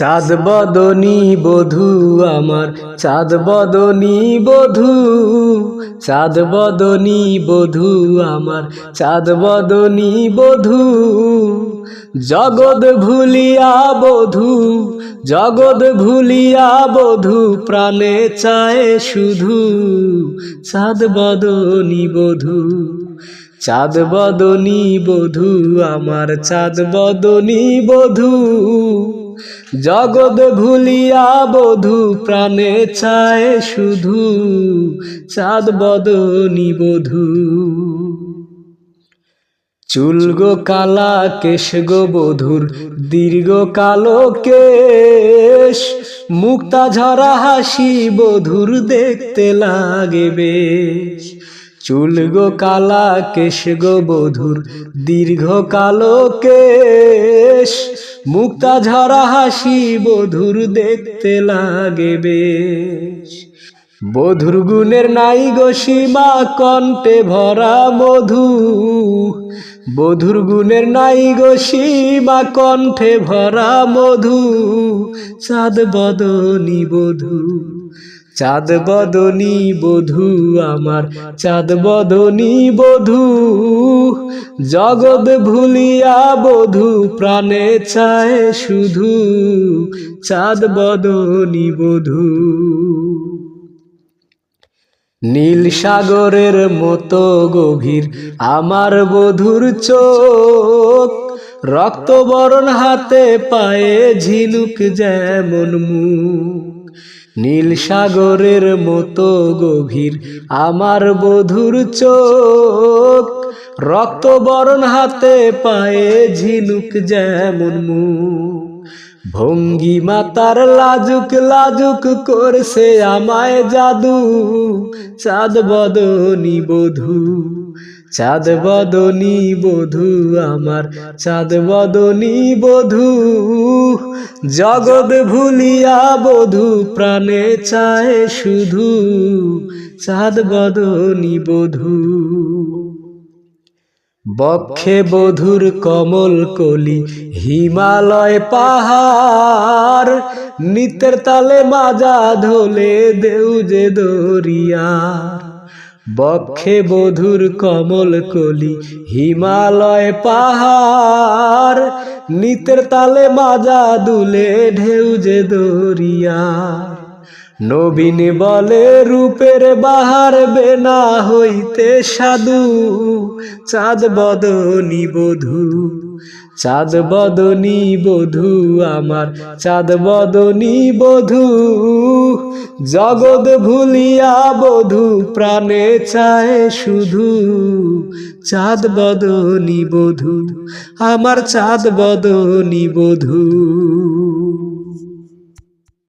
চাঁদ বদনী বধূ আমার, চাঁদ বদনী বধূ, চাঁদ বদনী বধূ আমার, চাঁদ বদনী বধূ। জগৎ ভুলিয়া বধূ, জগৎ ভুলিয়া বধূ, প্রাণে চায় শুধু চাঁদ বদনী বধূ। চাঁদ বদনী বধূ আমার, চাঁদ বদনী বধূ। জগৎ ভুলিয়া বধূ, প্রাণে চায় শুধু চাঁদ বদনী বধূ। চুল গো কালা, কেশ গো বধূর দীর্ঘ কালো কেশ, মুক্তা ঝরা হাসি বধূর দেখতে লাগে বেশ। চুল গো কালা, কেশ গো বধূর দীর্ঘ কালো কেশ, মুক্তা ঝরা হাসি বধূর দেখতে লাগে বেশ। বধূর গুণের নাই গো সীমা, কণ্ঠে ভরা মধু। বধূর গুণের নাই গো সীমা, কণ্ঠে ভরা মধু। চাঁদ বদনী বধূ, চাঁদ বদনী বধূ আমার, চাঁদ বদনী বধূ। জগৎ ভুলিয়া বধূ, প্রাণে চায় শুধু চাঁদ বদনী বধূ। নীল সাগরের মতো গভীর আমার বধূর চোখ, রক্তবরণ হাতে পায়ে ঝিনুক যেমন মুখ। নীল সাগরের মতো গভীর আমার বধূর চোখ, রক্তবরণ হাতে পায়ে ঝিনুক যেমন মুখ। ভঙ্গিমা তার লাজুক লাজুক করছে আমায় জাদু চাঁদ বদনী বধূ। চাঁদ বদনী বধূ আমার, চাঁদ বদনী বধূ। জগৎ ভুলিয়া বধূ, প্রাণে চায় শুধু চাঁদ বদনী বধূ। বক্ষে বধূর কমল কলি, হিমালয় পাহাড়, নিত্যের তালে মাজা ধোলে দেউ যে দরিয়ার। বক্ষে বধূর কমল কলি, হিমালয় পাহাড়, নিত্যের তালে মাজা দুলে ঢেউ যে দরিয়ার। নবীন বলে রূপের বাহার, বেনা হইতে সাধু চাঁদ বদনী বধূ। চাঁদ বদনী বধূ আমার, চাঁদ বদনী বধূ। জগৎ ভুলিয়া বধূ, প্রাণে চায় শুধু চাঁদ বদনী বধূ আমার, চাঁদ বদনী বধূ।